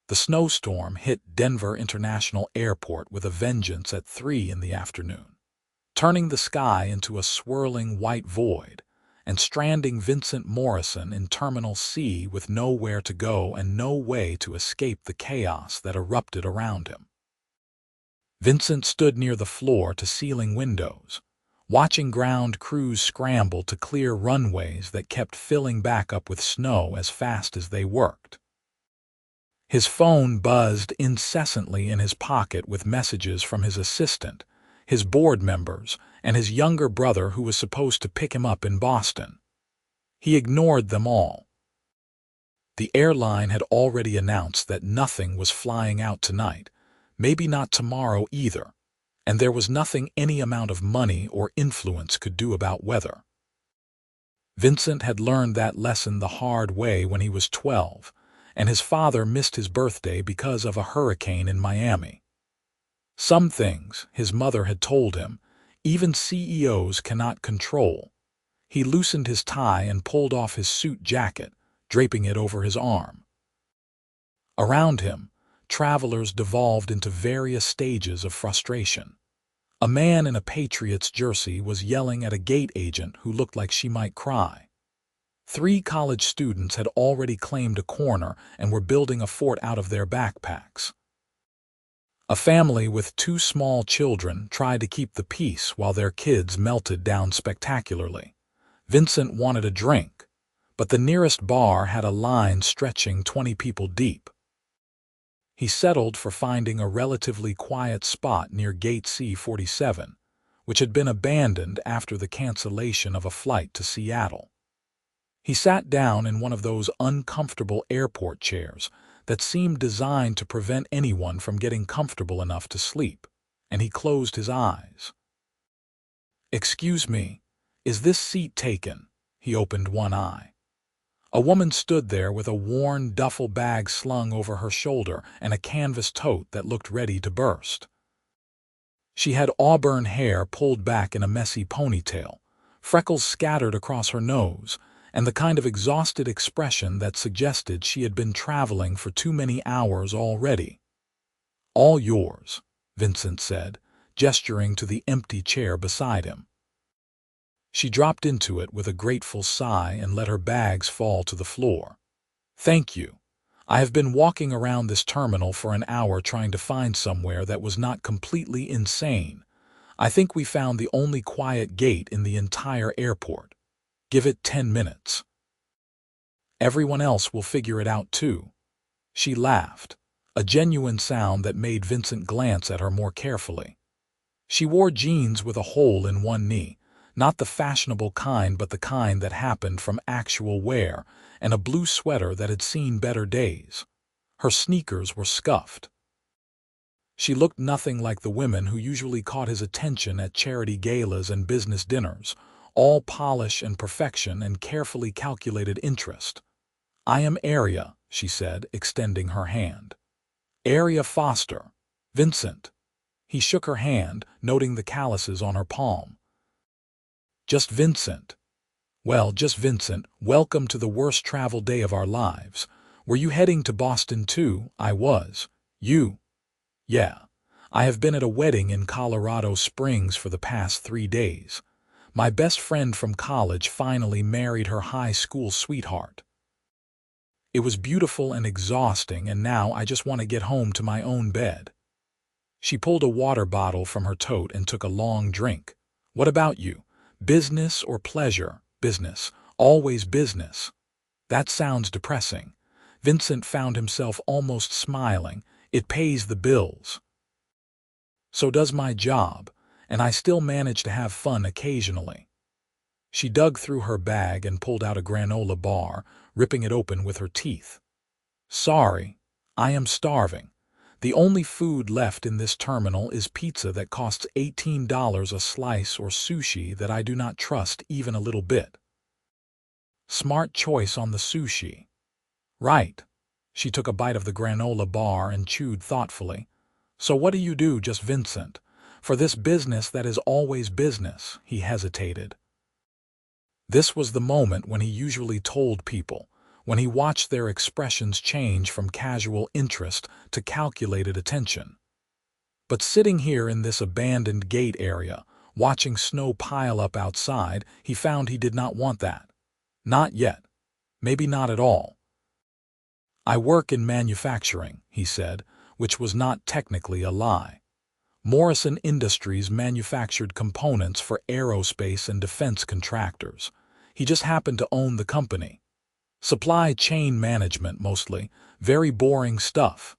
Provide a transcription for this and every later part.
The snowstorm hit Denver International Airport with a vengeance at 3 in the afternoon, turning the sky into a swirling white void and stranding Vincent Morrison in Terminal C with nowhere to go and no way to escape the chaos that erupted around him. Vincent stood near the floor-to-ceiling windows, watching ground crews scramble to clear runways that kept filling back up with snow as fast as they worked. His phone buzzed incessantly in his pocket with messages from his assistant, his board members, and his younger brother who was supposed to pick him up in Boston. He ignored them all. The airline had already announced that nothing was flying out tonight, maybe not tomorrow either, and there was nothing any amount of money or influence could do about weather. Vincent had learned that lesson the hard way when he was 12, and his father missed his birthday because of a hurricane in Miami. Some things, his mother had told him, even CEOs cannot control. He loosened his tie and pulled off his suit jacket, draping it over his arm. Around him, travelers devolved into various stages of frustration. A man in a Patriots jersey was yelling at a gate agent who looked like she might cry. 3 college students had already claimed a corner and were building a fort out of their backpacks. A family with 2 small children tried to keep the peace while their kids melted down spectacularly. Vincent wanted a drink, but the nearest bar had a line stretching 20 people deep. He settled for finding a relatively quiet spot near Gate C-47, which had been abandoned after the cancellation of a flight to Seattle. He sat down in one of those uncomfortable airport chairs that seemed designed to prevent anyone from getting comfortable enough to sleep, and he closed his eyes. "Excuse me, is this seat taken?" He opened one eye. A woman stood there with a worn duffel bag slung over her shoulder and a canvas tote that looked ready to burst. She had auburn hair pulled back in a messy ponytail, freckles scattered across her nose, and the kind of exhausted expression that suggested she had been traveling for too many hours already. "All yours," Vincent said, gesturing to the empty chair beside him. She dropped into it with a grateful sigh and let her bags fall to the floor. "Thank you. I have been walking around this terminal for an hour trying to find somewhere that was not completely insane. I think we found the only quiet gate in the entire airport. Give it 10 minutes. Everyone else will figure it out too." She laughed, a genuine sound that made Vincent glance at her more carefully. She wore jeans with a hole in one knee, not the fashionable kind but the kind that happened from actual wear, and a blue sweater that had seen better days. Her sneakers were scuffed. She looked nothing like the women who usually caught his attention at charity galas and business dinners, all polish and perfection and carefully calculated interest. "I am Aria," she said, extending her hand. "Aria Foster. Vincent." He shook her hand, noting the calluses on her palm. "Just Vincent." "Well, just Vincent. Welcome to the worst travel day of our lives. Were you heading to Boston too?" "I was." "You?" "Yeah. I have been at a wedding in Colorado Springs for the past 3 days. My best friend from college finally married her high school sweetheart. It was beautiful and exhausting, and now I just want to get home to my own bed." She pulled a water bottle from her tote and took a long drink. "What about you? Business or pleasure?" "Business. Always business." "That sounds depressing." Vincent found himself almost smiling. "It pays the bills." "So does my job, and I still manage to have fun occasionally." She dug through her bag and pulled out a granola bar, ripping it open with her teeth. "Sorry, I am starving. The only food left in this terminal is pizza that costs $18 a slice or sushi that I do not trust even a little bit." "Smart choice on the sushi." "Right." She took a bite of the granola bar and chewed thoughtfully. "So what do you do, just Vincent? For this business that is always business." He hesitated. This was the moment when he usually told people, when he watched their expressions change from casual interest to calculated attention. But sitting here in this abandoned gate area, watching snow pile up outside, he found he did not want that. Not yet. Maybe not at all. "I work in manufacturing," he said, which was not technically a lie. Morrison Industries manufactured components for aerospace and defense contractors. He just happened to own the company. Supply chain management mostly, very boring stuff.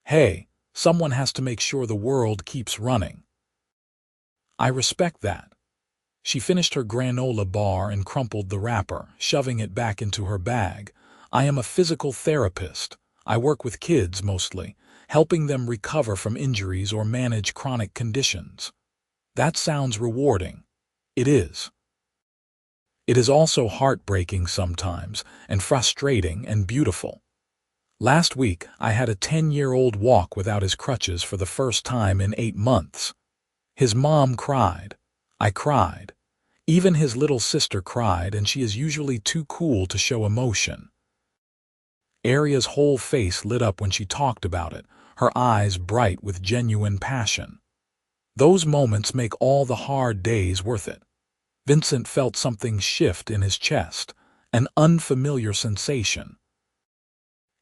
Hey, someone has to make sure the world keeps running. I respect that. She finished her granola bar and crumpled the wrapper, shoving it back into her bag. "I am a physical therapist. I work with kids mostly, helping them recover from injuries or manage chronic conditions." That sounds rewarding. It is. It is also heartbreaking sometimes, and frustrating and beautiful. Last week, I had a 10-year-old walk without his crutches for the first time in 8 months. His mom cried. I cried. Even his little sister cried, and she is usually too cool to show emotion. Aria's whole face lit up when she talked about it, her eyes bright with genuine passion. Those moments make all the hard days worth it. Vincent felt something shift in his chest, an unfamiliar sensation.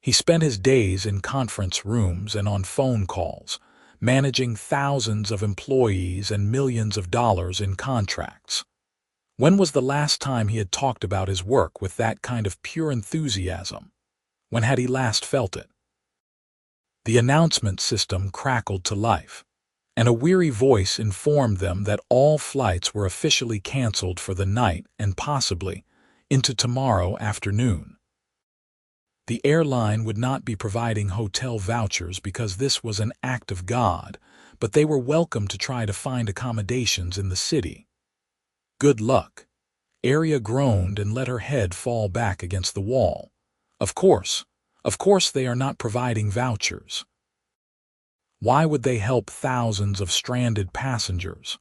He spent his days in conference rooms and on phone calls, managing thousands of employees and millions of dollars in contracts. When was the last time he had talked about his work with that kind of pure enthusiasm? When had he last felt it? The announcement system crackled to life, and a weary voice informed them that all flights were officially canceled for the night and possibly into tomorrow afternoon. The airline would not be providing hotel vouchers because this was an act of God, but they were welcome to try to find accommodations in the city. Good luck. Aria groaned and let her head fall back against the wall. Of course they are not providing vouchers. Why would they help thousands of stranded passengers?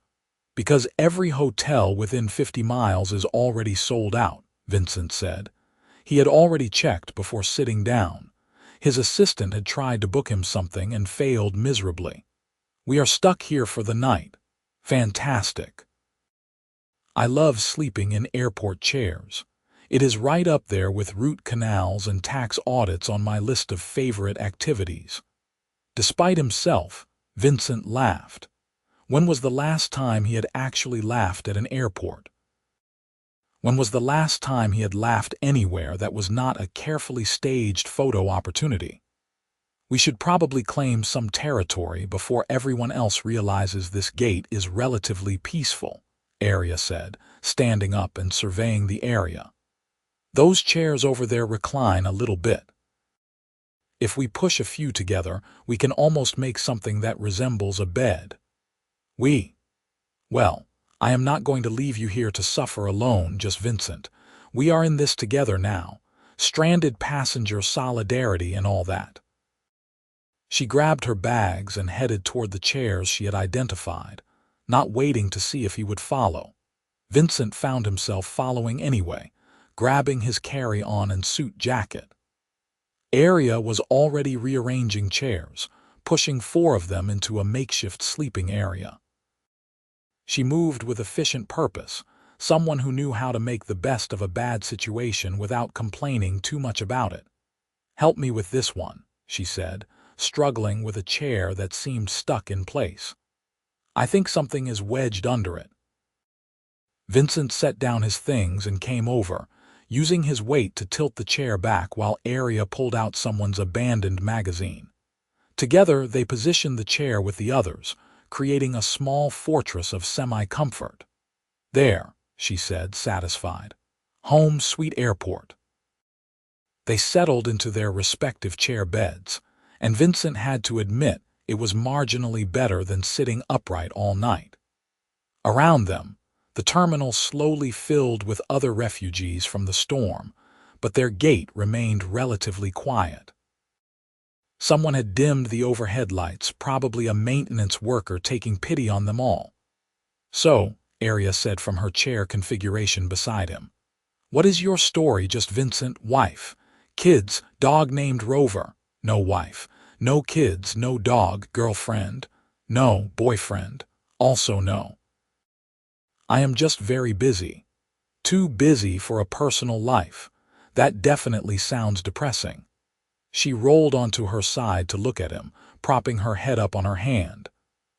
Because every hotel within 50 miles is already sold out, Vincent said. He had already checked before sitting down. His assistant had tried to book him something and failed miserably. "We are stuck here for the night." Fantastic. I love sleeping in airport chairs. It is right up there with root canals and tax audits on my list of favorite activities. Despite himself, Vincent laughed. When was the last time he had actually laughed at an airport? When was the last time he had laughed anywhere that was not a carefully staged photo opportunity? "We should probably claim some territory before everyone else realizes this gate is relatively peaceful," Aria said, standing up and surveying the area. "Those chairs over there recline a little bit. If we push a few together, we can almost make something that resembles a bed. Well, I am not going to leave you here to suffer alone, just Vincent. We are in this together now. Stranded passenger solidarity and all that." She grabbed her bags and headed toward the chairs she had identified, not waiting to see if he would follow. Vincent found himself following anyway, grabbing his carry-on and suit jacket. Aria was already rearranging chairs, pushing 4 of them into a makeshift sleeping area. She moved with efficient purpose, someone who knew how to make the best of a bad situation without complaining too much about it. "Help me with this one," she said, struggling with a chair that seemed stuck in place. "I think something is wedged under it." Vincent set down his things and came over, using his weight to tilt the chair back while Aria pulled out someone's abandoned magazine. Together, they positioned the chair with the others, creating a small fortress of semi-comfort. "There," she said, satisfied. "Home sweet airport." They settled into their respective chair beds, and Vincent had to admit it was marginally better than sitting upright all night. Around them, the terminal slowly filled with other refugees from the storm, but their gate remained relatively quiet. Someone had dimmed the overhead lights, probably a maintenance worker taking pity on them all. "So," Aria said from her chair configuration beside him, "what is your story, just Vincent, wife? Kids, dog named Rover. No wife. No kids, no dog, girlfriend. No, boyfriend. Also no. I am just very busy. Too busy for a personal life. That definitely sounds depressing. She rolled onto her side to look at him, propping her head up on her hand.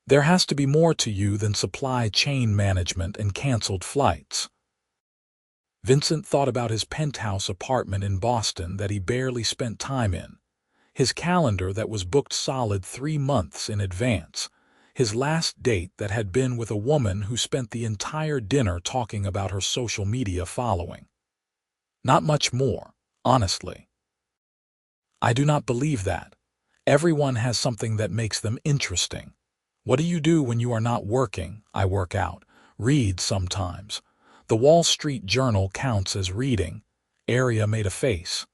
There has to be more to you than supply chain management and canceled flights. Vincent thought about his penthouse apartment in Boston that he barely spent time in, his calendar that was booked solid 3 months in advance, his last date that had been with a woman who spent the entire dinner talking about her social media following. Not much more, honestly. I do not believe that. Everyone has something that makes them interesting. What do you do when you are not working? I work out, read sometimes. The Wall Street Journal counts as reading. Aria made a face.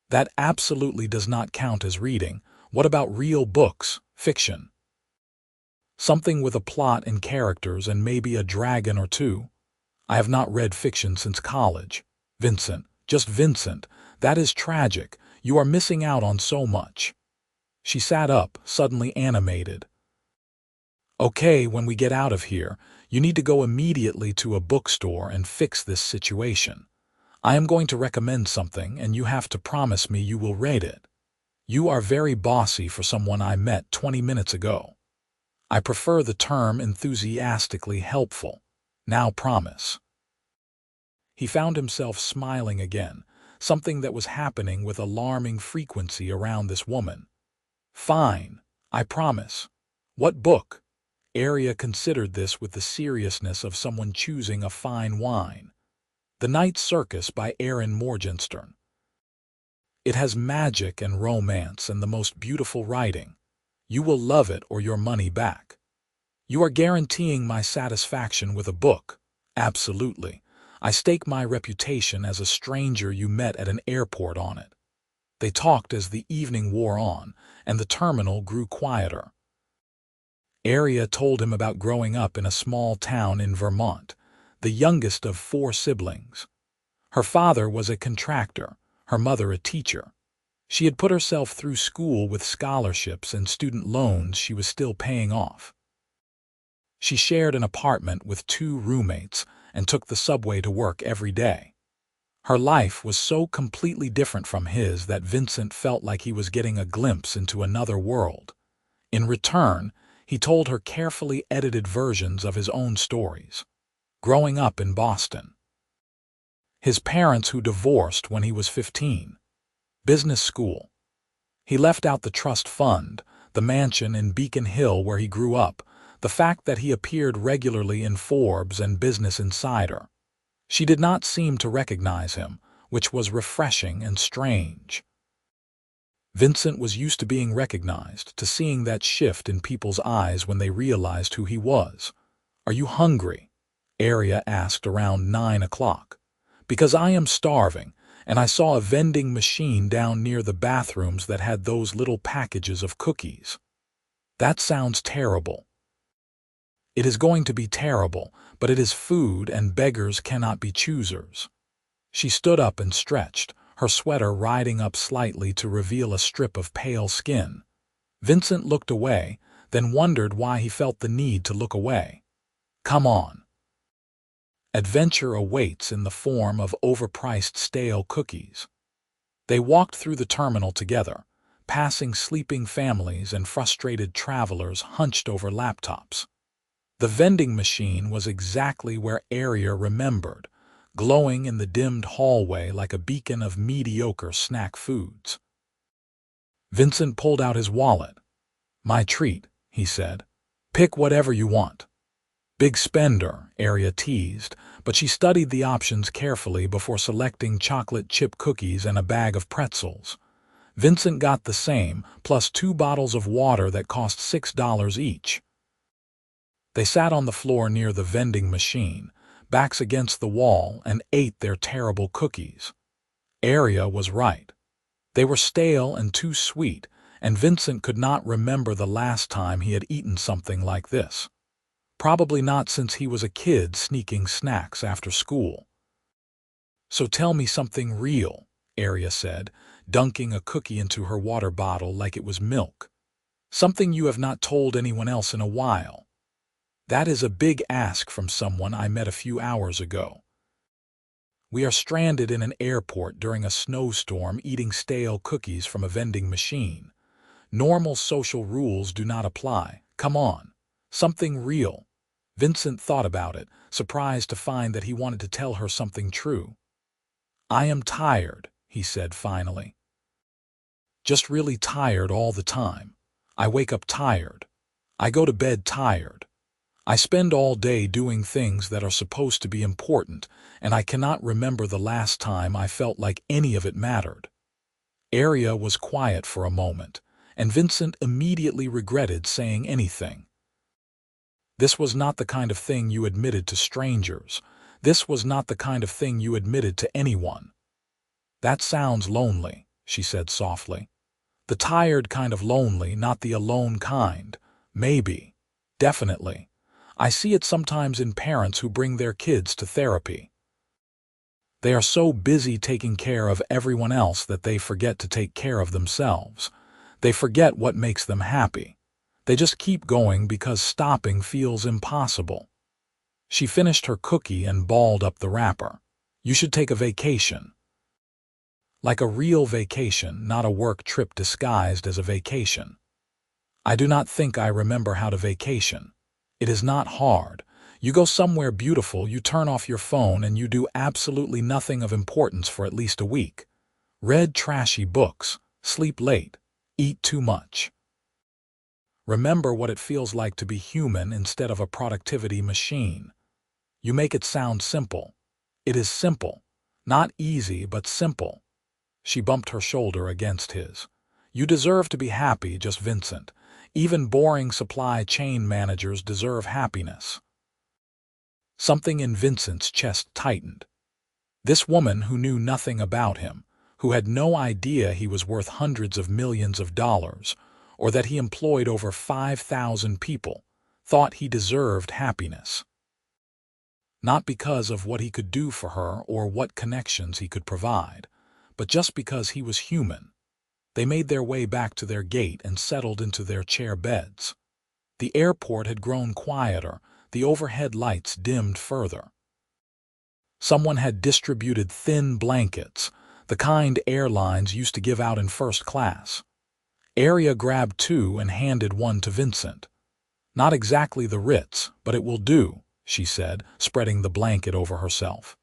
That absolutely does not count as reading. What about real books, fiction? Something with a plot and characters and maybe a dragon or two. I have not read fiction since college. Vincent, just Vincent, that is tragic. You are missing out on so much. She sat up, suddenly animated. Okay, when we get out of here, you need to go immediately to a bookstore and fix this situation. I am going to recommend something, and you have to promise me you will read it. You are very bossy for someone I met 20 minutes ago. I prefer the term enthusiastically helpful. Now promise. He found himself smiling again, something that was happening with alarming frequency around this woman. Fine, I promise. What book? Aria considered this with the seriousness of someone choosing a fine wine. The Night Circus by Erin Morgenstern. It has magic and romance and the most beautiful writing. You will love it or your money back. You are guaranteeing my satisfaction with a book. Absolutely. I stake my reputation as a stranger you met at an airport on it. They talked as the evening wore on, and the terminal grew quieter. Aria told him about growing up in a small town in Vermont, the youngest of 4 siblings. Her father was a contractor, her mother a teacher. She had put herself through school with scholarships and student loans she was still paying off. She shared an apartment with 2 roommates and took the subway to work every day. Her life was so completely different from his that Vincent felt like he was getting a glimpse into another world. In return, he told her carefully edited versions of his own stories. Growing up in Boston. His parents who divorced when he was 15. Business school. He left out the trust fund, the mansion in Beacon Hill where he grew up, the fact that he appeared regularly in Forbes and Business Insider. She did not seem to recognize him, which was refreshing and strange. Vincent was used to being recognized, to seeing that shift in people's eyes when they realized who he was. Are you hungry? Aria asked around 9 o'clock. Because I am starving, and I saw a vending machine down near the bathrooms that had those little packages of cookies. That sounds terrible. It is going to be terrible, but it is food and beggars cannot be choosers. She stood up and stretched, her sweater riding up slightly to reveal a strip of pale skin. Vincent looked away, then wondered why he felt the need to look away. Come on. Adventure awaits in the form of overpriced stale cookies. They walked through the terminal together, passing sleeping families and frustrated travelers hunched over laptops. The vending machine was exactly where Aria remembered, glowing in the dimmed hallway like a beacon of mediocre snack foods. Vincent pulled out his wallet. My treat, he said. Pick whatever you want. Big spender, Aria teased, but she studied the options carefully before selecting chocolate chip cookies and a bag of pretzels. Vincent got the same, plus 2 bottles of water that cost $6 each. They sat on the floor near the vending machine, backs against the wall, and ate their terrible cookies. Aria was right. They were stale and too sweet, and Vincent could not remember the last time he had eaten something like this. Probably not since he was a kid sneaking snacks after school. So tell me something real, Aria said, dunking a cookie into her water bottle like it was milk. "Something you have not told anyone else in a while." "That is a big ask from someone I met a few hours ago." We are stranded in an airport during a snowstorm eating stale cookies from a vending machine. Normal social rules do not apply. Come on. Something real. Vincent thought about it, surprised to find that he wanted to tell her something true. "I am tired," he said finally. "Just really tired all the time. I wake up tired. I go to bed tired. I spend all day doing things that are supposed to be important, and I cannot remember the last time I felt like any of it mattered." Aria was quiet for a moment, and Vincent immediately regretted saying anything. This was not the kind of thing you admitted to strangers. This was not the kind of thing you admitted to anyone. "That sounds lonely," she said softly. "The tired kind of lonely, not the alone kind. Maybe. Definitely. I see it sometimes in parents who bring their kids to therapy. They are so busy taking care of everyone else that they forget to take care of themselves. They forget what makes them happy. They just keep going because stopping feels impossible." She finished her cookie and balled up the wrapper. "You should take a vacation." Like a real vacation, not a work trip disguised as a vacation. "I do not think I remember how to vacation. It is not hard. You go somewhere beautiful, you turn off your phone, and you do absolutely nothing of importance for at least a week. Read trashy books, sleep late, eat too much. Remember what it feels like to be human instead of a productivity machine." You make it sound simple. It is simple. Not easy, but simple. She bumped her shoulder against his. "You deserve to be happy, just Vincent. Even boring supply chain managers deserve happiness." Something in Vincent's chest tightened. This woman who knew nothing about him, who had no idea he was worth hundreds of millions of dollars, or that he employed over 5,000 people, thought he deserved happiness. Not because of what he could do for her or what connections he could provide, but just because he was human. They made their way back to their gate and settled into their chair beds. The airport had grown quieter, the overhead lights dimmed further. Someone had distributed thin blankets, the kind airlines used to give out in first class. Aria grabbed two and handed one to Vincent. "Not exactly the Ritz, but it will do," she said, spreading the blanket over herself.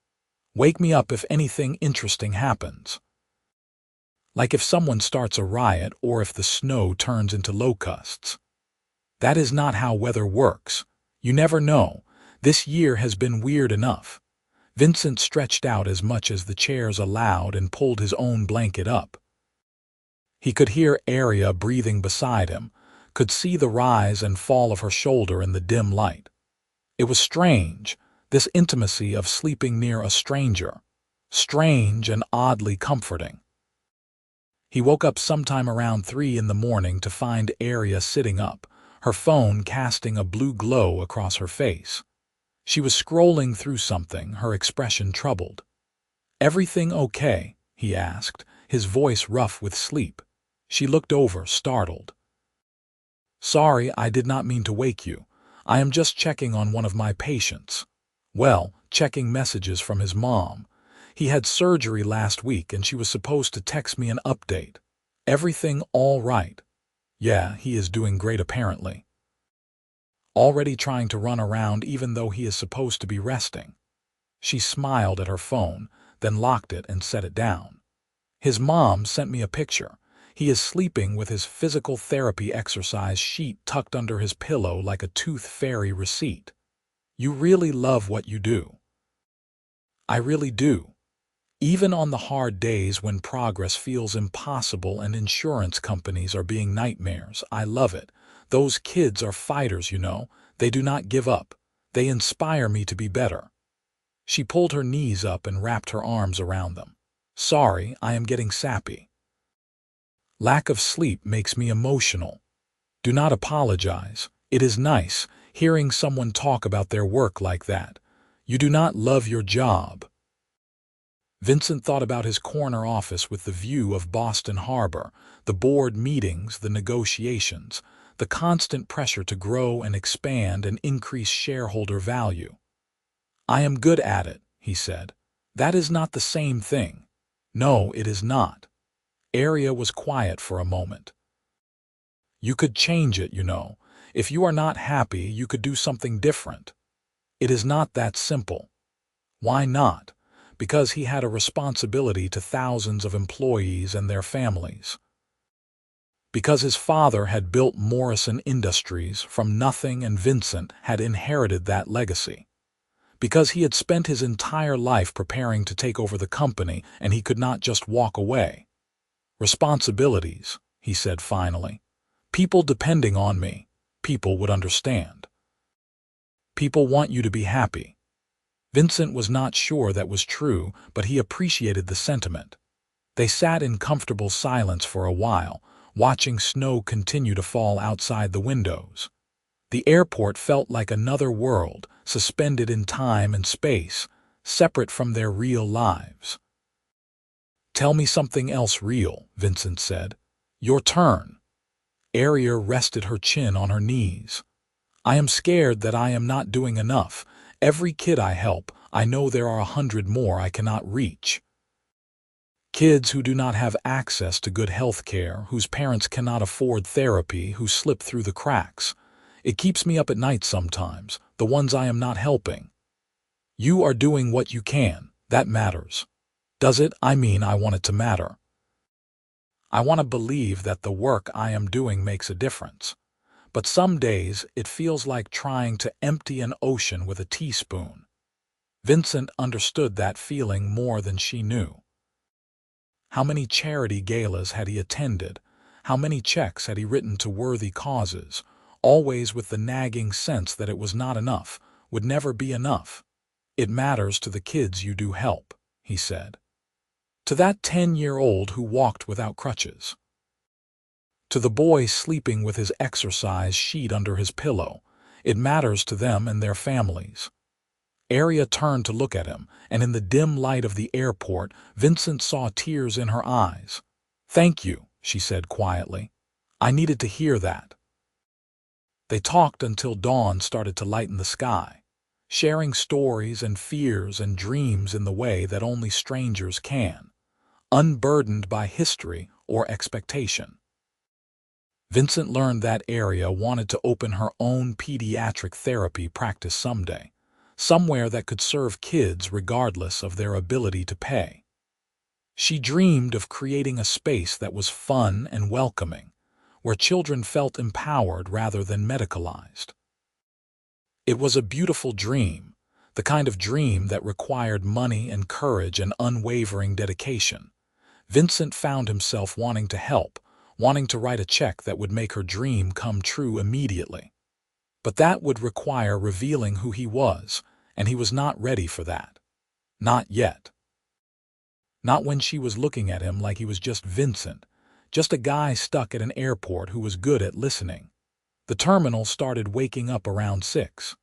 "Wake me up if anything interesting happens. Like if someone starts a riot or if the snow turns into locusts. That is not how weather works. You never know. This year has been weird enough." Vincent stretched out as much as the chairs allowed and pulled his own blanket up. He could hear Aria breathing beside him, could see the rise and fall of her shoulder in the dim light. It was strange, this intimacy of sleeping near a stranger. Strange and oddly comforting. He woke up sometime around 3 in the morning to find Aria sitting up, her phone casting a blue glow across her face. She was scrolling through something, her expression troubled. "Everything okay?" he asked, his voice rough with sleep. She looked over, startled. "Sorry, I did not mean to wake you. I am just checking on one of my patients." Well, checking messages from his mom. He had surgery last week and she was supposed to text me an update. "Everything all right?" "Yeah, he is doing great apparently." Already trying to run around even though he is supposed to be resting. She smiled at her phone, then locked it and set it down. "His mom sent me a picture. He is sleeping with his physical therapy exercise sheet tucked under his pillow like a tooth fairy receipt. You really love what you do." "I really do. Even on the hard days when progress feels impossible and insurance companies are being nightmares, I love it. Those kids are fighters, you know. They do not give up. They inspire me to be better." She pulled her knees up and wrapped her arms around them. "Sorry, I am getting sappy. Lack of sleep makes me emotional. Do not apologize. It is nice, hearing someone talk about their work like that. You do not love your job." Vincent thought about his corner office with the view of Boston Harbor, the board meetings, the negotiations, the constant pressure to grow and expand and increase shareholder value. "I am good at it," he said. "That is not the same thing." "No, it is not." Aria was quiet for a moment. "You could change it, you know. If you are not happy, you could do something different." "It is not that simple." "Why not?" "Because he had a responsibility to thousands of employees and their families. Because his father had built Morrison Industries from nothing and Vincent had inherited that legacy. Because he had spent his entire life preparing to take over the company and he could not just walk away. "Responsibilities," he said finally. "People depending on me. People would understand. People want you to be happy." Vincent was not sure that was true, but he appreciated the sentiment. They sat in comfortable silence for a while, watching snow continue to fall outside the windows. The airport felt like another world, suspended in time and space, separate from their real lives. "Tell me something else real," Vincent said. "Your turn." Aria rested her chin on her knees. "I am scared that I am not doing enough. Every kid I help, I know there are 100 more I cannot reach. Kids who do not have access to good health care, whose parents cannot afford therapy, who slip through the cracks. It keeps me up at night sometimes, the ones I am not helping." "You are doing what you can. That matters." "Does it? I mean, I want it to matter. I want to believe that the work I am doing makes a difference. But some days it feels like trying to empty an ocean with a teaspoon." Vincent understood that feeling more than she knew. How many charity galas had he attended? How many checks had he written to worthy causes? Always with the nagging sense that it was not enough, would never be enough. "It matters to the kids you do help," he said. "To that 10-year-old who walked without crutches. To the boy sleeping with his exercise sheet under his pillow. It matters to them and their families." Aria turned to look at him, and in the dim light of the airport, Vincent saw tears in her eyes. "Thank you," she said quietly. "I needed to hear that." They talked until dawn started to lighten the sky, sharing stories and fears and dreams in the way that only strangers can, unburdened by history or expectation. Vincent learned that Aria wanted to open her own pediatric therapy practice someday, somewhere that could serve kids regardless of their ability to pay. She dreamed of creating a space that was fun and welcoming, where children felt empowered rather than medicalized. It was a beautiful dream, the kind of dream that required money and courage and unwavering dedication. Vincent found himself wanting to help, wanting to write a check that would make her dream come true immediately. But that would require revealing who he was, and he was not ready for that. Not yet. Not when she was looking at him like he was just Vincent, just a guy stuck at an airport who was good at listening. The terminal started waking up around 6.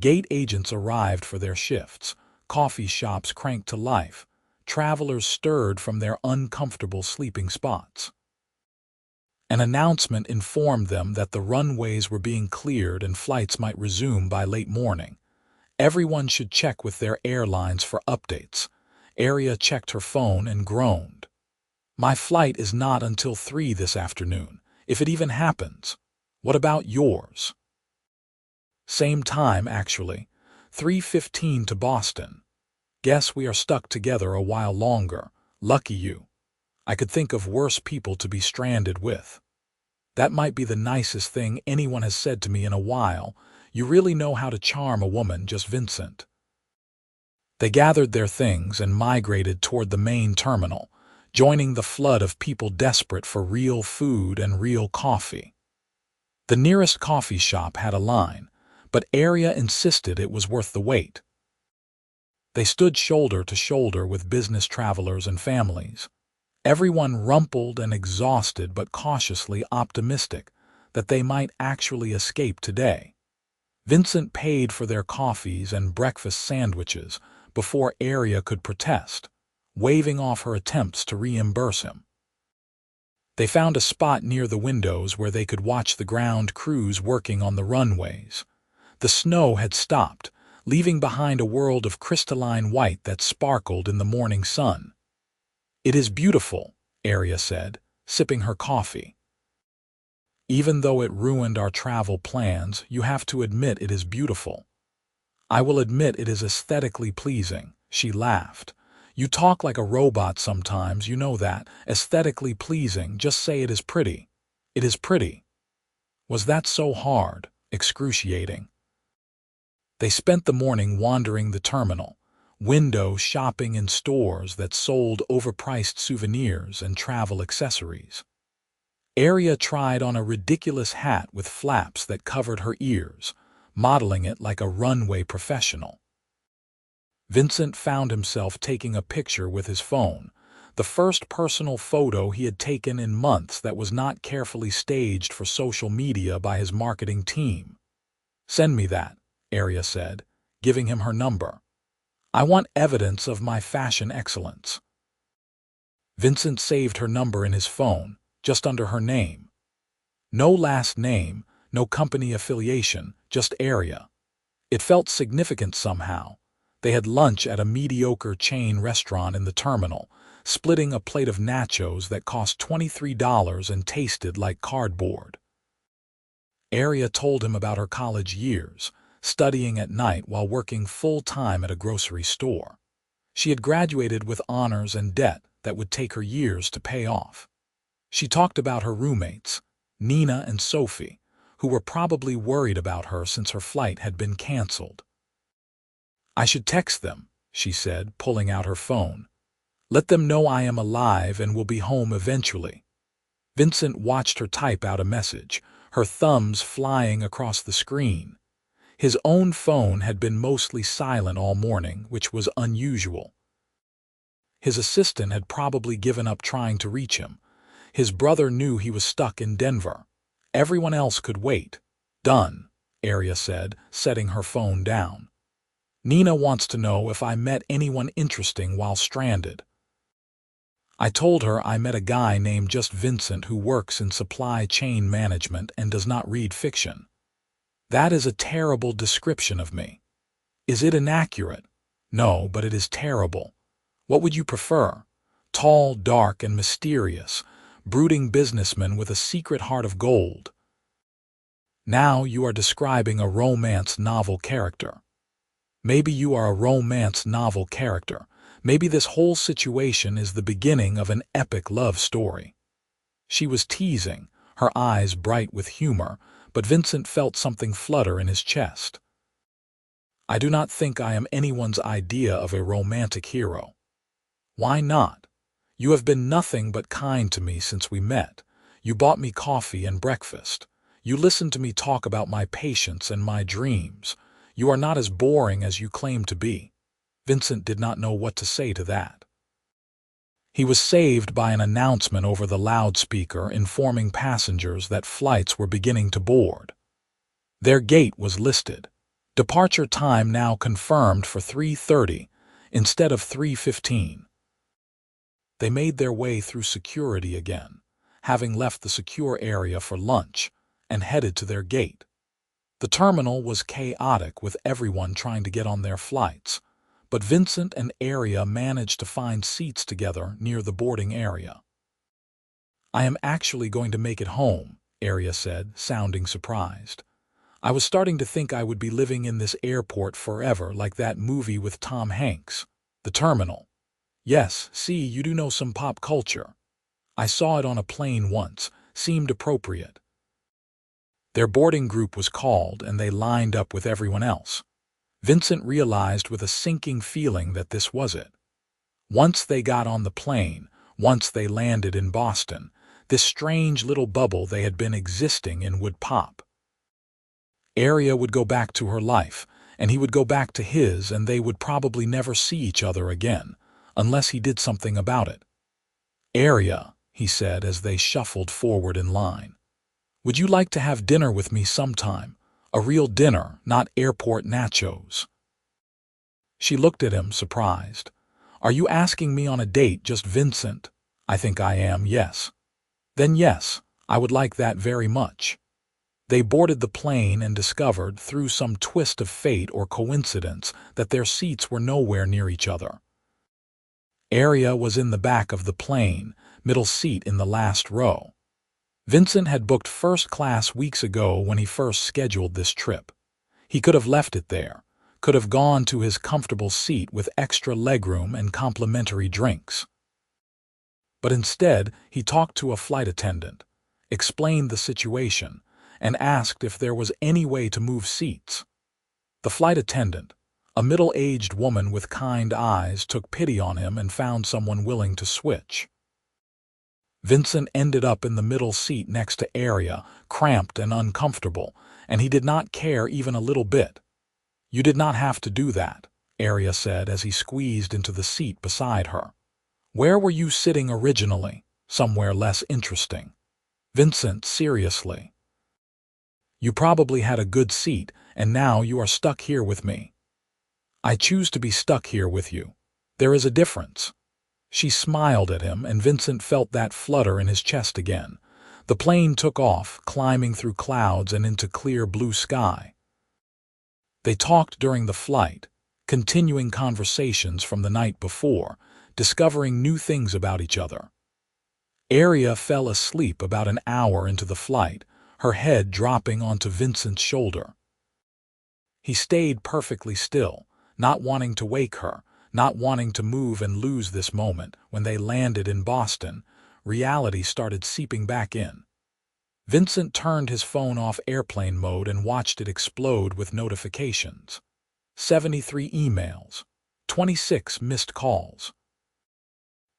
Gate agents arrived for their shifts, coffee shops cranked to life, travelers stirred from their uncomfortable sleeping spots. An announcement informed them that the runways were being cleared and flights might resume by late morning. Everyone should check with their airlines for updates. Aria checked her phone and groaned. "My flight is not until 3 this afternoon, if it even happens. What about yours?" "Same time, actually. 3:15 to Boston. Guess we are stuck together a while longer. Lucky you. I could think of worse people to be stranded with." "That might be the nicest thing anyone has said to me in a while. You really know how to charm a woman, just Vincent." They gathered their things and migrated toward the main terminal, joining the flood of people desperate for real food and real coffee. The nearest coffee shop had a line, but Aria insisted it was worth the wait. They stood shoulder to shoulder with business travelers and families. Everyone rumpled and exhausted but cautiously optimistic that they might actually escape today. Vincent paid for their coffees and breakfast sandwiches before Aria could protest. waving off her attempts to reimburse him. They found a spot near the windows where they could watch the ground crews working on the runways. The snow had stopped, leaving behind a world of crystalline white that sparkled in the morning sun. "It is beautiful," Aria said, sipping her coffee. "Even though it ruined our travel plans, you have to admit it is beautiful." "I will admit it is aesthetically pleasing," she laughed. "You talk like a robot sometimes, you know that. Aesthetically pleasing, just say it is pretty." "It is pretty." Was that so hard, excruciating? They spent the morning wandering the terminal, window shopping in stores that sold overpriced souvenirs and travel accessories. Aria tried on a ridiculous hat with flaps that covered her ears, modeling it like a runway professional. Vincent found himself taking a picture with his phone, the first personal photo he had taken in months that was not carefully staged for social media by his marketing team. "Send me that," Aria said, giving him her number. "I want evidence of my fashion excellence." Vincent saved her number in his phone, just under her name. No last name, no company affiliation, just Aria. It felt significant somehow. They had lunch at a mediocre chain restaurant in the terminal, splitting a plate of nachos that cost $23 and tasted like cardboard. Aria told him about her college years, studying at night while working full-time at a grocery store. She had graduated with honors and debt that would take her years to pay off. She talked about her roommates, Nina and Sophie, who were probably worried about her since her flight had been canceled. "I should text them," she said, pulling out her phone. "Let them know I am alive and will be home eventually." Vincent watched her type out a message, her thumbs flying across the screen. His own phone had been mostly silent all morning, which was unusual. His assistant had probably given up trying to reach him. His brother knew he was stuck in Denver. Everyone else could wait. "Done," Aria said, setting her phone down. "Nina wants to know if I met anyone interesting while stranded." "I told her I met a guy named just Vincent who works in supply chain management and does not read fiction." "That is a terrible description of me." "Is it inaccurate?" "No, but it is terrible." "What would you prefer?" "Tall, dark, and mysterious, brooding businessman with a secret heart of gold." "Now you are describing a romance novel character." "Maybe you are a romance novel character. Maybe this whole situation is the beginning of an epic love story." She was teasing, her eyes bright with humor, but Vincent felt something flutter in his chest. "I do not think I am anyone's idea of a romantic hero." "Why not? You have been nothing but kind to me since we met. You bought me coffee and breakfast. You listened to me talk about my patience and my dreams. You are not as boring as you claim to be." Vincent did not know what to say to that. He was saved by an announcement over the loudspeaker informing passengers that flights were beginning to board. Their gate was listed. Departure time now confirmed for 3:30 instead of 3:15. They made their way through security again, having left the secure area for lunch, and headed to their gate. The terminal was chaotic with everyone trying to get on their flights, but Vincent and Aria managed to find seats together near the boarding area. "I am actually going to make it home," Aria said, sounding surprised. "I was starting to think I would be living in this airport forever like that movie with Tom Hanks." "The terminal." "Yes, see, you do know some pop culture." "I saw it on a plane once. Seemed appropriate." Their boarding group was called, and they lined up with everyone else. Vincent realized with a sinking feeling that this was it. Once they got on the plane, once they landed in Boston, this strange little bubble they had been existing in would pop. Aria would go back to her life, and he would go back to his, and they would probably never see each other again, unless he did something about it. "Aria," he said as they shuffled forward in line, "would you like to have dinner with me sometime? A real dinner, not airport nachos." She looked at him, surprised. Are you asking me on a date, just Vincent? I think I am, yes. Then yes, I would like that very much. They boarded the plane and discovered, through some twist of fate or coincidence, that their seats were nowhere near each other. Aria was in the back of the plane, middle seat in the last row. Vincent had booked first class weeks ago when he first scheduled this trip. He could have left it there, could have gone to his comfortable seat with extra legroom and complimentary drinks. But instead, he talked to a flight attendant, explained the situation, and asked if there was any way to move seats. The flight attendant, a middle-aged woman with kind eyes, took pity on him and found someone willing to switch. Vincent ended up in the middle seat next to Aria, cramped and uncomfortable, and he did not care even a little bit. "You did not have to do that," Aria said as he squeezed into the seat beside her. "Where were you sitting originally? Somewhere less interesting." "Vincent, seriously. You probably had a good seat, and now you are stuck here with me." "I choose to be stuck here with you. There is a difference." She smiled at him, and Vincent felt that flutter in his chest again. The plane took off, climbing through clouds and into clear blue sky. They talked during the flight, continuing conversations from the night before, discovering new things about each other. Aria fell asleep about an hour into the flight, her head dropping onto Vincent's shoulder. He stayed perfectly still, not wanting to wake her, not wanting to move and lose this moment. When they landed in Boston, reality started seeping back in. Vincent turned his phone off airplane mode and watched it explode with notifications. 73 emails, 26 missed calls,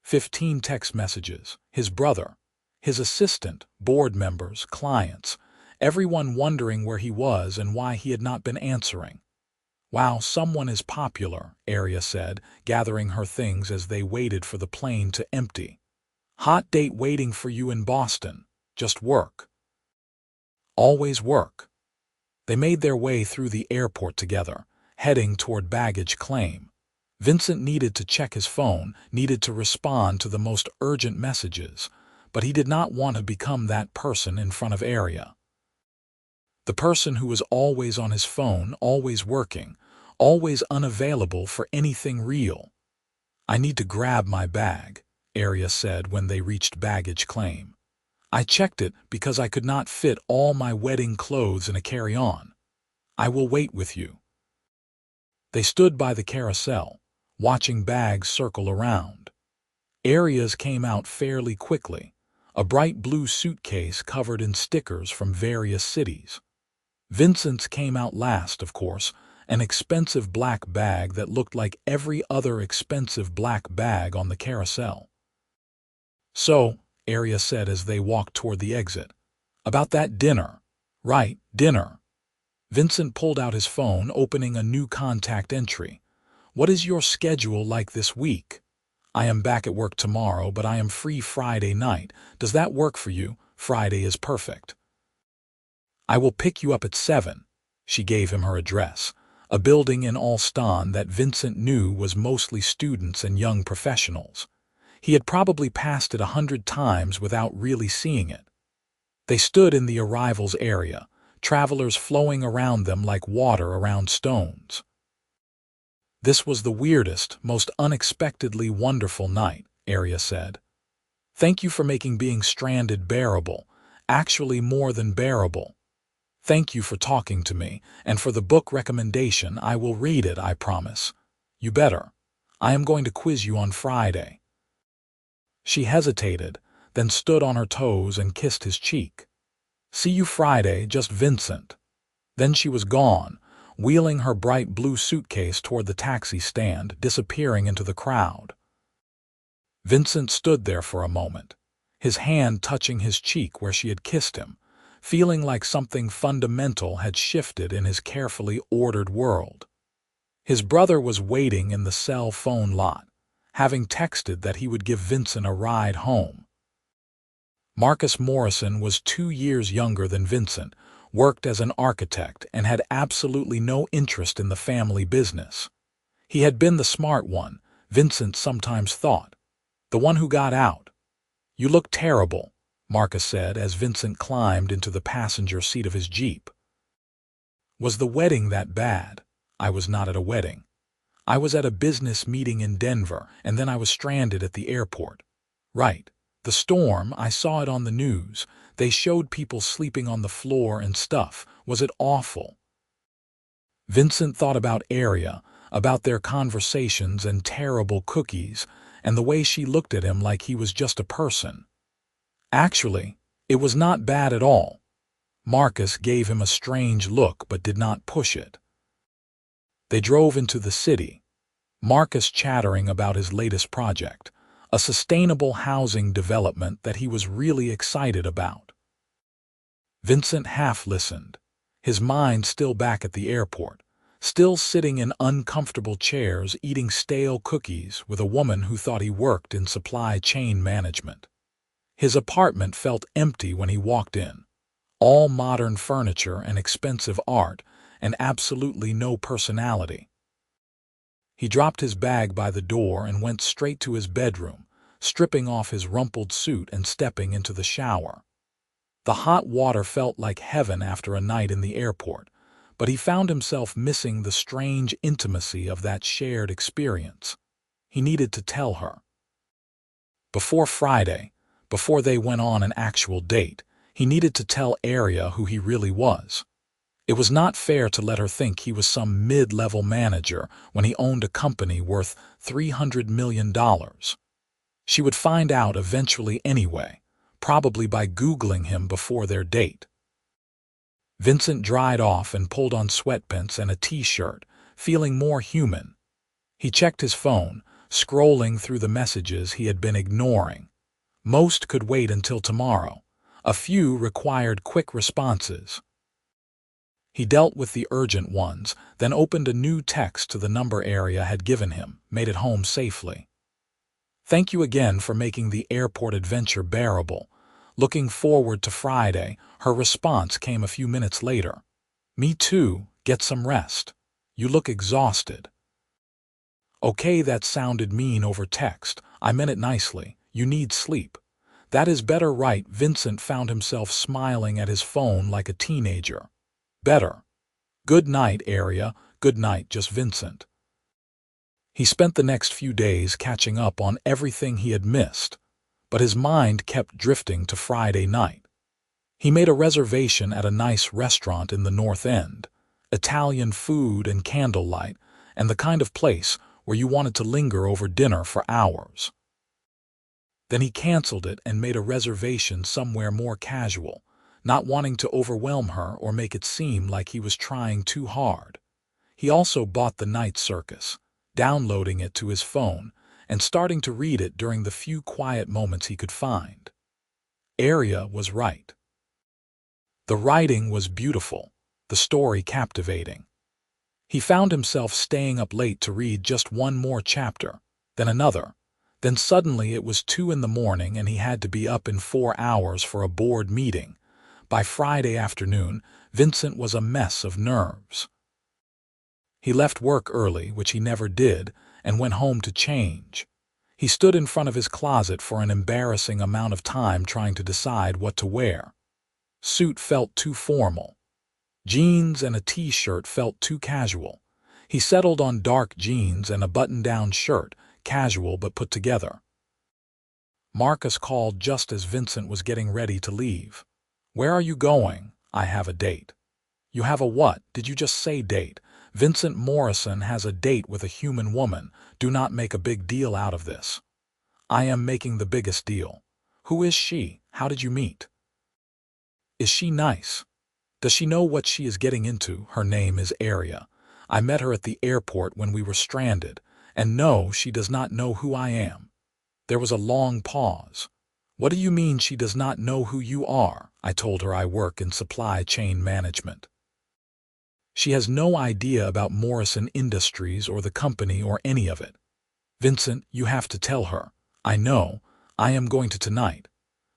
15 text messages, his brother, his assistant, board members, clients, everyone wondering where he was and why he had not been answering. "Wow, someone is popular," Aria said, gathering her things as they waited for the plane to empty. "Hot date waiting for you in Boston. Just work. Always work." They made their way through the airport together, heading toward baggage claim. Vincent needed to check his phone, needed to respond to the most urgent messages, but he did not want to become that person in front of Aria. The person who was always on his phone, always working, always unavailable for anything real. "I need to grab my bag," Aria said when they reached baggage claim. "I checked it because I could not fit all my wedding clothes in a carry-on. I will wait with you." They stood by the carousel, watching bags circle around. Aria's came out fairly quickly, a bright blue suitcase covered in stickers from various cities. Vincent's came out last, of course, an expensive black bag that looked like every other expensive black bag on the carousel. "So," Aria said as they walked toward the exit, "about that dinner." "Right, dinner." Vincent pulled out his phone, opening a new contact entry. "What is your schedule like this week?" "I am back at work tomorrow, but I am free Friday night. Does that work for you?" "Friday is perfect." "I will pick you up at 7. She gave him her address, a building in Allston that Vincent knew was mostly students and young professionals. He had probably passed it 100 times without really seeing it. They stood in the arrivals area, travelers flowing around them like water around stones. "This was the weirdest, most unexpectedly wonderful night," Aria said. "Thank you for making being stranded bearable, actually more than bearable. Thank you for talking to me, and for the book recommendation. I will read it, I promise." "You better. I am going to quiz you on Friday." She hesitated, then stood on her toes and kissed his cheek. "See you Friday, just Vincent." Then she was gone, wheeling her bright blue suitcase toward the taxi stand, disappearing into the crowd. Vincent stood there for a moment, his hand touching his cheek where she had kissed him, feeling like something fundamental had shifted in his carefully ordered world. His brother was waiting in the cell phone lot, having texted that he would give Vincent a ride home. Marcus Morrison was 2 years younger than Vincent, worked as an architect, and had absolutely no interest in the family business. He had been the smart one, Vincent sometimes thought. The one who got out. You look terrible, Marcus said as Vincent climbed into the passenger seat of his Jeep. Was the wedding that bad? I was not at a wedding. I was at a business meeting in Denver, and then I was stranded at the airport. Right. The storm, I saw it on the news. They showed people sleeping on the floor and stuff. Was it awful? Vincent thought about Aria, about their conversations and terrible cookies, and the way she looked at him like he was just a person. Actually, it was not bad at all. Marcus gave him a strange look but did not push it. They drove into the city, Marcus chattering about his latest project, a sustainable housing development that he was really excited about. Vincent half listened, his mind still back at the airport, still sitting in uncomfortable chairs eating stale cookies with a woman who thought he worked in supply chain management. His apartment felt empty when he walked in. All modern furniture and expensive art, and absolutely no personality. He dropped his bag by the door and went straight to his bedroom, stripping off his rumpled suit and stepping into the shower. The hot water felt like heaven after a night in the airport, but he found himself missing the strange intimacy of that shared experience. He needed to tell her. Before Friday, before they went on an actual date, he needed to tell Aria who he really was. It was not fair to let her think he was some mid-level manager when he owned a company worth $300 million. She would find out eventually anyway, probably by Googling him before their date. Vincent dried off and pulled on sweatpants and a t-shirt, feeling more human. He checked his phone, scrolling through the messages he had been ignoring. Most could wait until tomorrow. A few required quick responses. He dealt with the urgent ones, then opened a new text to the number Aria had given him, made it home safely. Thank you again for making the airport adventure bearable. Looking forward to Friday, her response came a few minutes later. Me too, get some rest. You look exhausted. Okay, that sounded mean over text. I meant it nicely. You need sleep. That is better, right? Vincent found himself smiling at his phone like a teenager. Better. Good night, Aria. Good night, just Vincent. He spent the next few days catching up on everything he had missed, but his mind kept drifting to Friday night. He made a reservation at a nice restaurant in the North End, Italian food and candlelight, and the kind of place where you wanted to linger over dinner for hours. Then he canceled it and made a reservation somewhere more casual, not wanting to overwhelm her or make it seem like he was trying too hard. He also bought The Night Circus, downloading it to his phone and starting to read it during the few quiet moments he could find. Aria was right. The writing was beautiful, the story captivating. He found himself staying up late to read just one more chapter, then another. Then suddenly it was 2 in the morning and he had to be up in 4 hours for a board meeting. By Friday afternoon, Vincent was a mess of nerves. He left work early, which he never did, and went home to change. He stood in front of his closet for an embarrassing amount of time trying to decide what to wear. Suit felt too formal. Jeans and a t-shirt felt too casual. He settled on dark jeans and a button-down shirt, casual but put together. Marcus called just as Vincent was getting ready to leave. Where are you going? I have a date. You have a what? Did you just say date? Vincent Morrison has a date with a human woman. Do not make a big deal out of this. I am making the biggest deal. Who is she? How did you meet? Is she nice? Does she know what she is getting into? Her name is Aria. I met her at the airport when we were stranded. And no, she does not know who I am. There was a long pause. What do you mean she does not know who you are? I told her I work in supply chain management. She has no idea about Morrison Industries or the company or any of it. Vincent, you have to tell her. I know. I am going to tonight.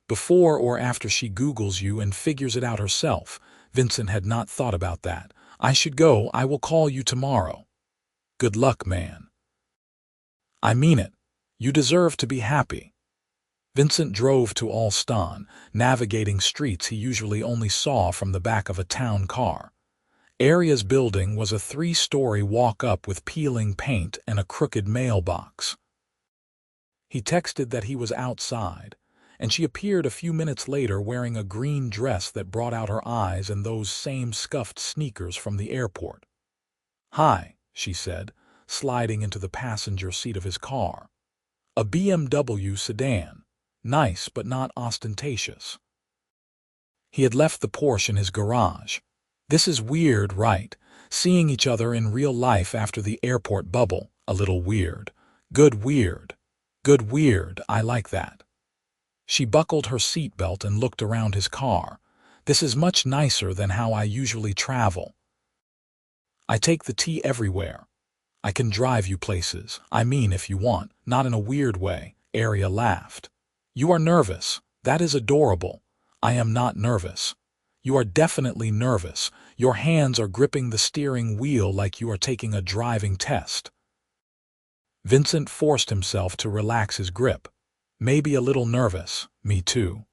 Before or after she Googles you and figures it out herself. Vincent had not thought about that. I should go. I will call you tomorrow. Good luck, man. I mean it. You deserve to be happy. Vincent drove to Alston, navigating streets he usually only saw from the back of a town car. Aria's building was a 3-story walk-up with peeling paint and a crooked mailbox. He texted that he was outside, and she appeared a few minutes later wearing a green dress that brought out her eyes and those same scuffed sneakers from the airport. "Hi," she said, sliding into the passenger seat of his car. A BMW sedan. Nice but not ostentatious. He had left the Porsche in his garage. This is weird, right? Seeing each other in real life after the airport bubble. A little weird. Good weird. Good weird, I like that. She buckled her seatbelt and looked around his car. This is much nicer than how I usually travel. I take the T everywhere. I can drive you places. I mean, if you want, not in a weird way. Aria laughed. You are nervous. That is adorable. I am not nervous. You are definitely nervous. Your hands are gripping the steering wheel like you are taking a driving test. Vincent forced himself to relax his grip. Maybe a little nervous. Me too.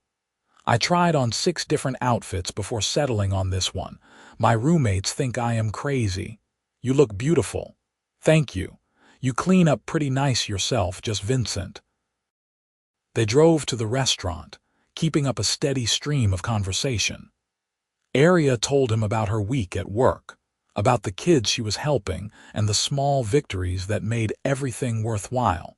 I tried on 6 different outfits before settling on this one. My roommates think I am crazy. You look beautiful. Thank you. You clean up pretty nice yourself, just Vincent. They drove to the restaurant, keeping up a steady stream of conversation. Aria told him about her week at work, about the kids she was helping and the small victories that made everything worthwhile.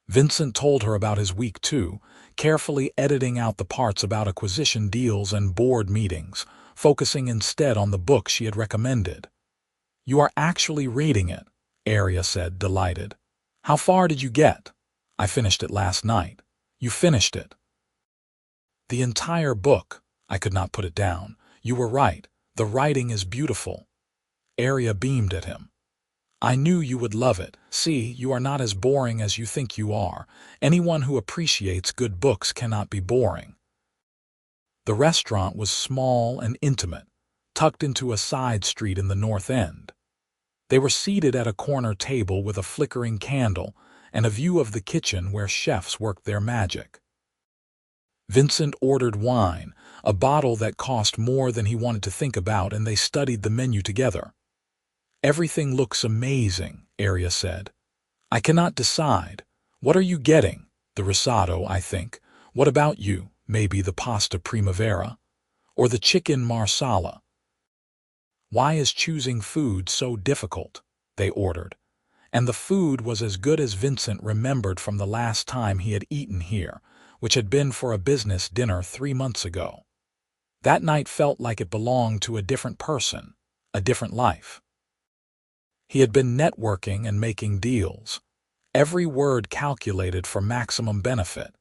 Vincent told her about his week too, carefully editing out the parts about acquisition deals and board meetings, focusing instead on the book she had recommended. You are actually reading it, Aria said, delighted. How far did you get? I finished it last night. You finished it. The entire book. I could not put it down. You were right. The writing is beautiful. Aria beamed at him. I knew you would love it. See, you are not as boring as you think you are. Anyone who appreciates good books cannot be boring. The restaurant was small and intimate, tucked into a side street in the North End. They were seated at a corner table with a flickering candle and a view of the kitchen where chefs worked their magic. Vincent ordered wine, a bottle that cost more than he wanted to think about, and they studied the menu together. Everything looks amazing, Aria said. I cannot decide. What are you getting? The risotto, I think. What about you? Maybe the pasta primavera? Or the chicken marsala? Why is choosing food so difficult? They ordered. And the food was as good as Vincent remembered from the last time he had eaten here, which had been for a business dinner 3 months ago. That night felt like it belonged to a different person, a different life. He had been networking and making deals, every word calculated for maximum benefit.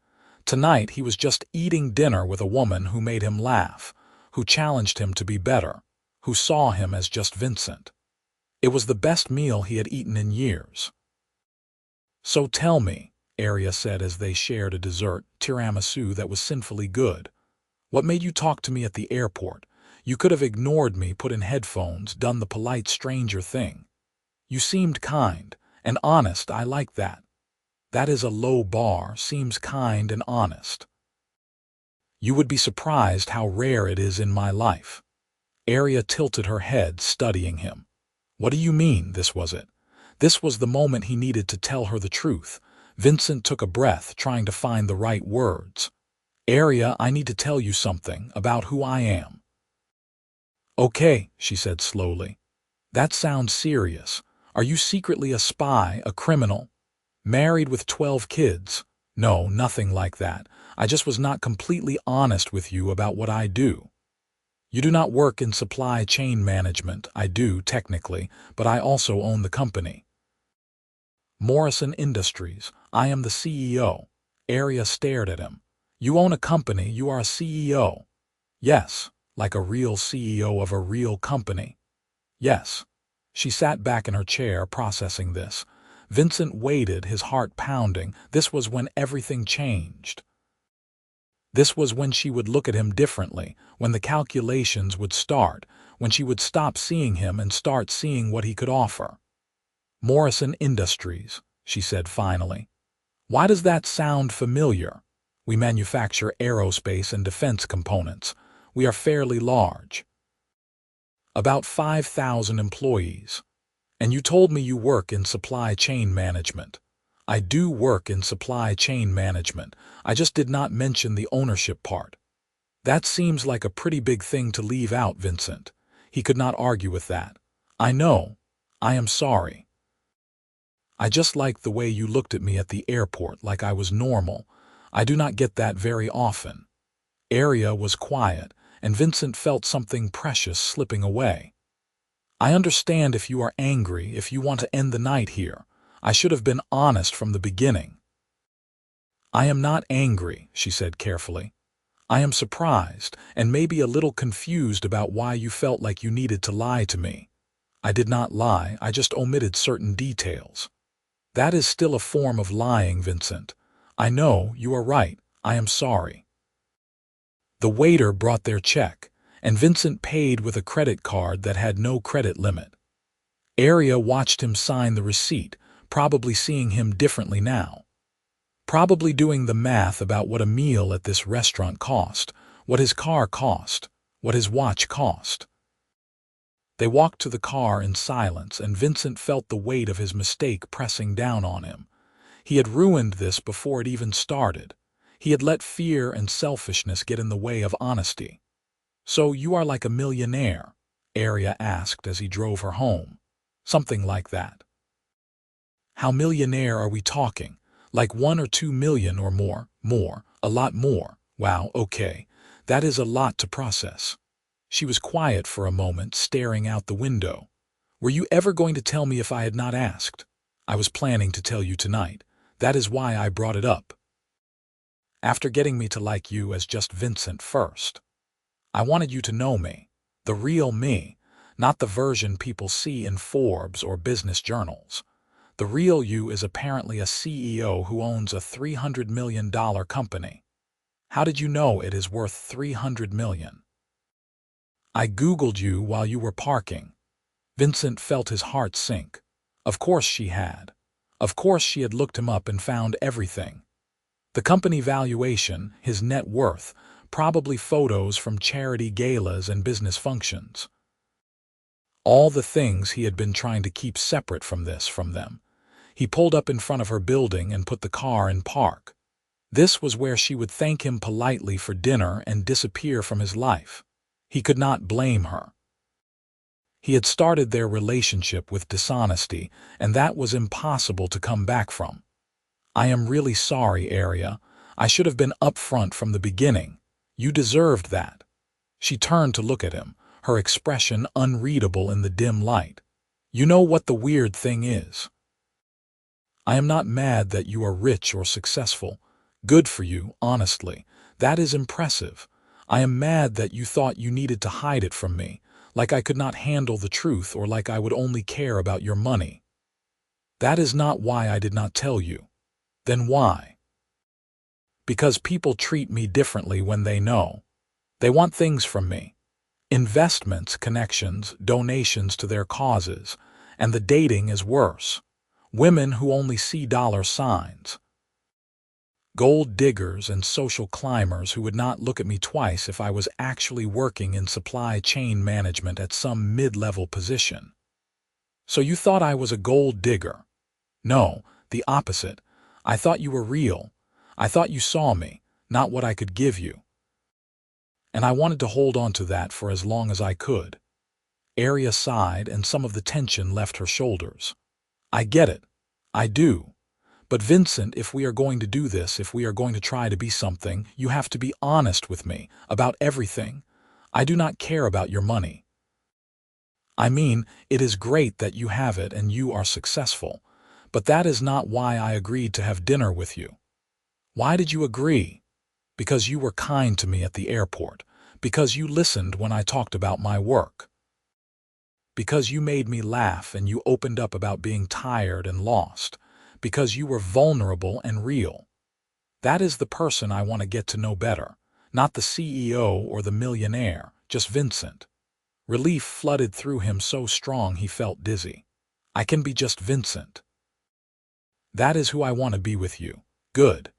Tonight he was just eating dinner with a woman who made him laugh, who challenged him to be better, who saw him as just Vincent. It was the best meal he had eaten in years. So tell me, Aria said as they shared a dessert, tiramisu, that was sinfully good. What made you talk to me at the airport? You could have ignored me, put in headphones, done the polite stranger thing. You seemed kind and honest. I like that. That is a low bar, seems kind and honest. You would be surprised how rare it is in my life. Aria tilted her head, studying him. What do you mean, this was it? This was the moment he needed to tell her the truth. Vincent took a breath, trying to find the right words. Aria, I need to tell you something about who I am. Okay, she said slowly. That sounds serious. Are you secretly a spy, a criminal? Married with 12 kids? No, nothing like that. I just was not completely honest with you about what I do. You do not work in supply chain management. I do, technically, but I also own the company. Morrison Industries. I am the CEO. Aria stared at him. You own a company, you are a CEO. Yes, like a real CEO of a real company. Yes. She sat back in her chair, processing this. Vincent waited, his heart pounding. This was when everything changed. This was when she would look at him differently, when the calculations would start, when she would stop seeing him and start seeing what he could offer. Morrison Industries. she said finally. Why does that sound familiar? We manufacture aerospace and defense components. We are fairly large. About 5,000 employees. And you told me you work in supply chain management. I do work in supply chain management. I just did not mention the ownership part. That seems like a pretty big thing to leave out, Vincent. He could not argue with that. I know. I am sorry. I just liked the way you looked at me at the airport like I was normal. I do not get that very often. Aria was quiet, and Vincent felt something precious slipping away. I understand if you are angry, if you want to end the night here. I should have been honest from the beginning. I am not angry, she said carefully. I am surprised and maybe a little confused about why you felt like you needed to lie to me. I did not lie, I just omitted certain details. That is still a form of lying, Vincent. I know, you are right. I am sorry. The waiter brought their check, and Vincent paid with a credit card that had no credit limit. Aria watched him sign the receipt, probably seeing him differently now. Probably doing the math about what a meal at this restaurant cost, what his car cost, what his watch cost. They walked to the car in silence, and Vincent felt the weight of his mistake pressing down on him. He had ruined this before it even started. He had let fear and selfishness get in the way of honesty. So you are like a millionaire? Aria asked as he drove her home. Something like that. How millionaire are we talking? Like 1 or 2 million or more? More, a lot more. Wow, okay. That is a lot to process. She was quiet for a moment, staring out the window. Were you ever going to tell me if I had not asked? I was planning to tell you tonight. That is why I brought it up. After getting me to like you as just Vincent first. I wanted you to know me, the real me, not the version people see in Forbes or business journals. The real you is apparently a CEO who owns a $300 million company. How did you know it is worth $300 million? I Googled you while you were parking. Vincent felt his heart sink. Of course she had. Of course she had looked him up and found everything. The company valuation, his net worth, probably photos from charity galas and business functions. All the things he had been trying to keep separate from them. He pulled up in front of her building and put the car in park. This was where she would thank him politely for dinner and disappear from his life. He could not blame her. He had started their relationship with dishonesty, and that was impossible to come back from. I am really sorry, Aria. I should have been upfront from the beginning. You deserved that. She turned to look at him, her expression unreadable in the dim light. You know what the weird thing is? I am not mad that you are rich or successful. Good for you, honestly. That is impressive. I am mad that you thought you needed to hide it from me, like I could not handle the truth or like I would only care about your money. That is not why I did not tell you. Then why? Because people treat me differently when they know. They want things from me. Investments, connections, donations to their causes, and the dating is worse. Women who only see dollar signs. Gold diggers and social climbers who would not look at me twice if I was actually working in supply chain management at some mid-level position. So you thought I was a gold digger? No, the opposite. I thought you were real. I thought you saw me, not what I could give you. And I wanted to hold on to that for as long as I could. Aria sighed, and some of the tension left her shoulders. I get it. I do. But Vincent, if we are going to do this, if we are going to try to be something, you have to be honest with me about everything. I do not care about your money. I mean, it is great that you have it and you are successful, but that is not why I agreed to have dinner with you. Why did you agree? Because you were kind to me at the airport, because you listened when I talked about my work. Because you made me laugh and you opened up about being tired and lost, because you were vulnerable and real. That is the person I want to get to know better, not the CEO or the millionaire, just Vincent. Relief flooded through him so strong he felt dizzy. I can be just Vincent. That is who I want to be with you. Good.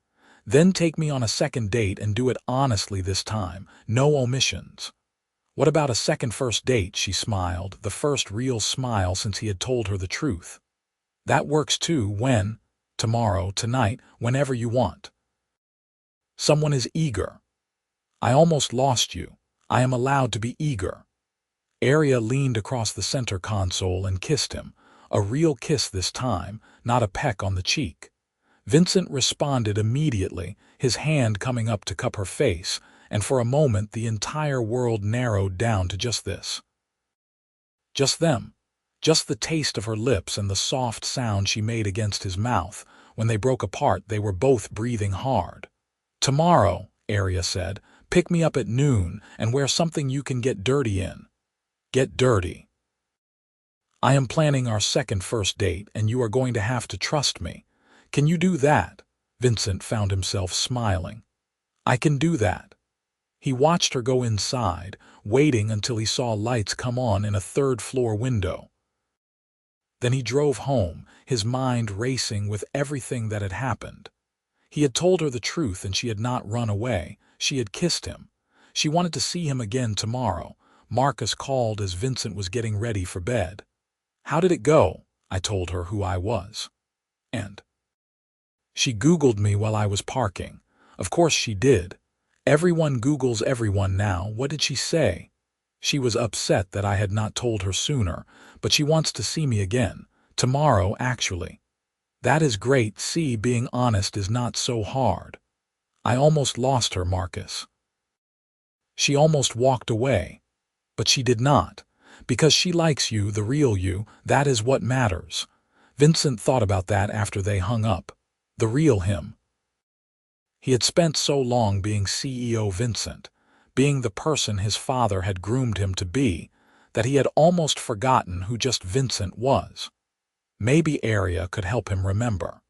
Then take me on a second date and do it honestly this time. No omissions. What about a second first date? She smiled, the first real smile since he had told her the truth. That works too. When? Tomorrow, tonight, whenever you want. Someone is eager. I almost lost you. I am allowed to be eager. Aria leaned across the center console and kissed him. A real kiss this time, not a peck on the cheek. Vincent responded immediately, his hand coming up to cup her face, and for a moment the entire world narrowed down to just this. Just them. Just the taste of her lips and the soft sound she made against his mouth. When they broke apart, they were both breathing hard. Tomorrow, Aria said, pick me up at noon and wear something you can get dirty in. Get dirty. I am planning our second first date and you are going to have to trust me. Can you do that? Vincent found himself smiling. I can do that. He watched her go inside, waiting until he saw lights come on in a third-floor window. Then he drove home, his mind racing with everything that had happened. He had told her the truth and she had not run away. She had kissed him. She wanted to see him again tomorrow. Marcus called as Vincent was getting ready for bed. How did it go? I told her who I was. And she Googled me while I was parking. Of course she did. Everyone Googles everyone now. What did she say? She was upset that I had not told her sooner, but she wants to see me again. Tomorrow, actually. That is great. See, being honest is not so hard. I almost lost her, Marcus. She almost walked away. But she did not. Because she likes you, the real you, that is what matters. Vincent thought about that after they hung up. The real him. He had spent so long being CEO Vincent, being the person his father had groomed him to be, that he had almost forgotten who just Vincent was. Maybe Aria could help him remember.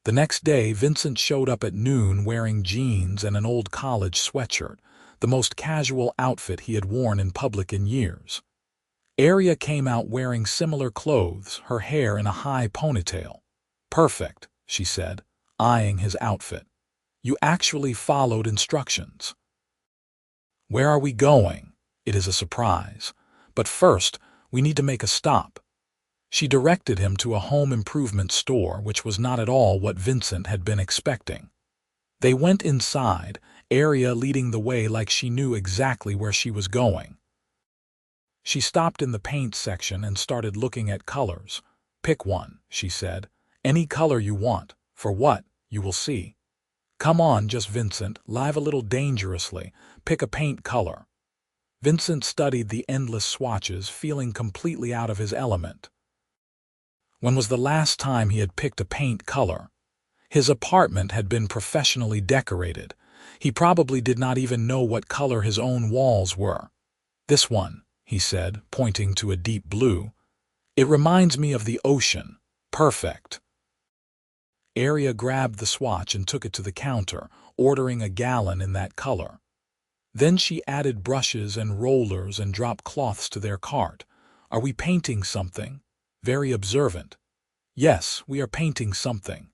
The next day, Vincent showed up at noon wearing jeans and an old college sweatshirt, the most casual outfit he had worn in public in years. Aria came out wearing similar clothes, her hair in a high ponytail. Perfect, she said, eyeing his outfit. You actually followed instructions. Where are we going? It is a surprise. But first, we need to make a stop. She directed him to a home improvement store, which was not at all what Vincent had been expecting. They went inside, Aria leading the way like she knew exactly where she was going. She stopped in the paint section and started looking at colors. Pick one, she said. Any color you want. For what? You will see. Come on, just Vincent, live a little dangerously. Pick a paint color. Vincent studied the endless swatches, feeling completely out of his element. When was the last time he had picked a paint color? His apartment had been professionally decorated. He probably did not even know what color his own walls were. This one, he said, pointing to a deep blue. It reminds me of the ocean. Perfect. Aria grabbed the swatch and took it to the counter, ordering a gallon in that color. Then she added brushes and rollers and drop cloths to their cart. Are we painting something? Very observant. Yes, we are painting something.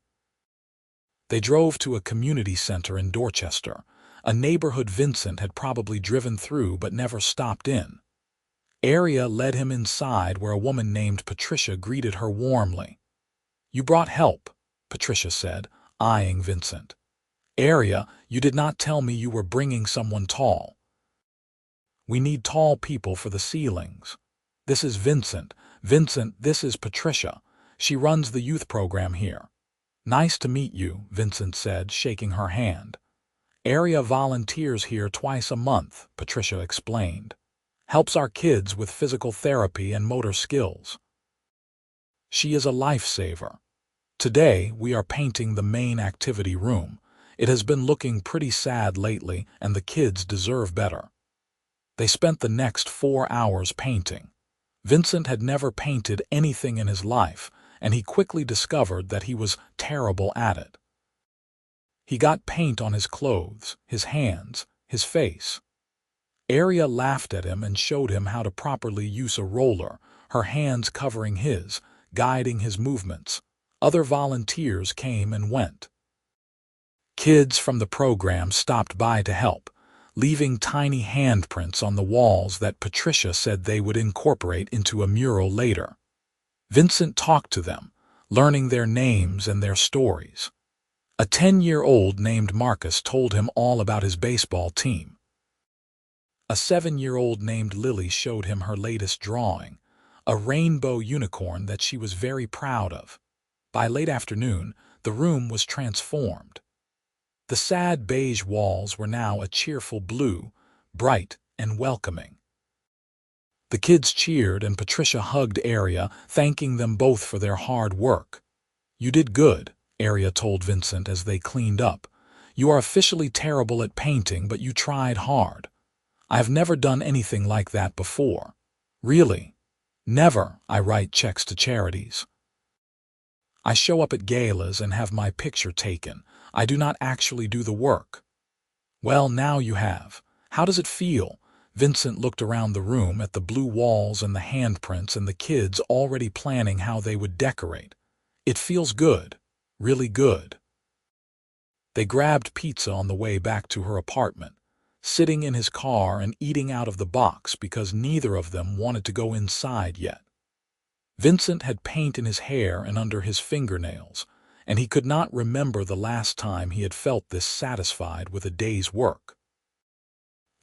They drove to a community center in Dorchester, a neighborhood Vincent had probably driven through but never stopped in. Aria led him inside where a woman named Patricia greeted her warmly. You brought help, Patricia said, eyeing Vincent. Aria, you did not tell me you were bringing someone tall. We need tall people for the ceilings. This is Vincent. Vincent, this is Patricia. She runs the youth program here. Nice to meet you, Vincent said, shaking her hand. Aria volunteers here twice a month, Patricia explained. Helps our kids with physical therapy and motor skills. She is a lifesaver. Today, we are painting the main activity room. It has been looking pretty sad lately, and the kids deserve better. They spent the next 4 hours painting. Vincent had never painted anything in his life, and he quickly discovered that he was terrible at it. He got paint on his clothes, his hands, his face. Aria laughed at him and showed him how to properly use a roller, her hands covering his, guiding his movements. Other volunteers came and went. Kids from the program stopped by to help, leaving tiny handprints on the walls that Patricia said they would incorporate into a mural later. Vincent talked to them, learning their names and their stories. A 10-year-old named Marcus told him all about his baseball team. A 7-year-old named Lily showed him her latest drawing, a rainbow unicorn that she was very proud of. By late afternoon, the room was transformed. The sad beige walls were now a cheerful blue, bright and welcoming. The kids cheered and Patricia hugged Aria, thanking them both for their hard work. "You did good," Aria told Vincent as they cleaned up. "You are officially terrible at painting, but you tried hard. I have never done anything like that before." "Really?" "Never. I write checks to charities. I show up at galas and have my picture taken. I do not actually do the work." "Well, now you have. How does it feel?" Vincent looked around the room at the blue walls and the handprints and the kids already planning how they would decorate. "It feels good. Really good." They grabbed pizza on the way back to her apartment, sitting in his car and eating out of the box because neither of them wanted to go inside yet. Vincent had paint in his hair and under his fingernails, and he could not remember the last time he had felt this satisfied with a day's work.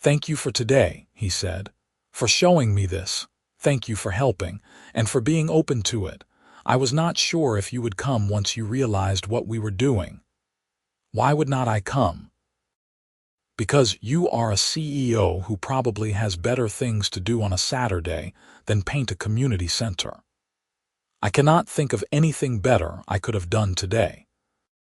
"Thank you for today," he said. "For showing me this. Thank you for helping, and for being open to it. I was not sure if you would come once you realized what we were doing." "Why would not I come?" "Because you are a CEO who probably has better things to do on a Saturday than paint a community center. I cannot think of anything better I could have done today."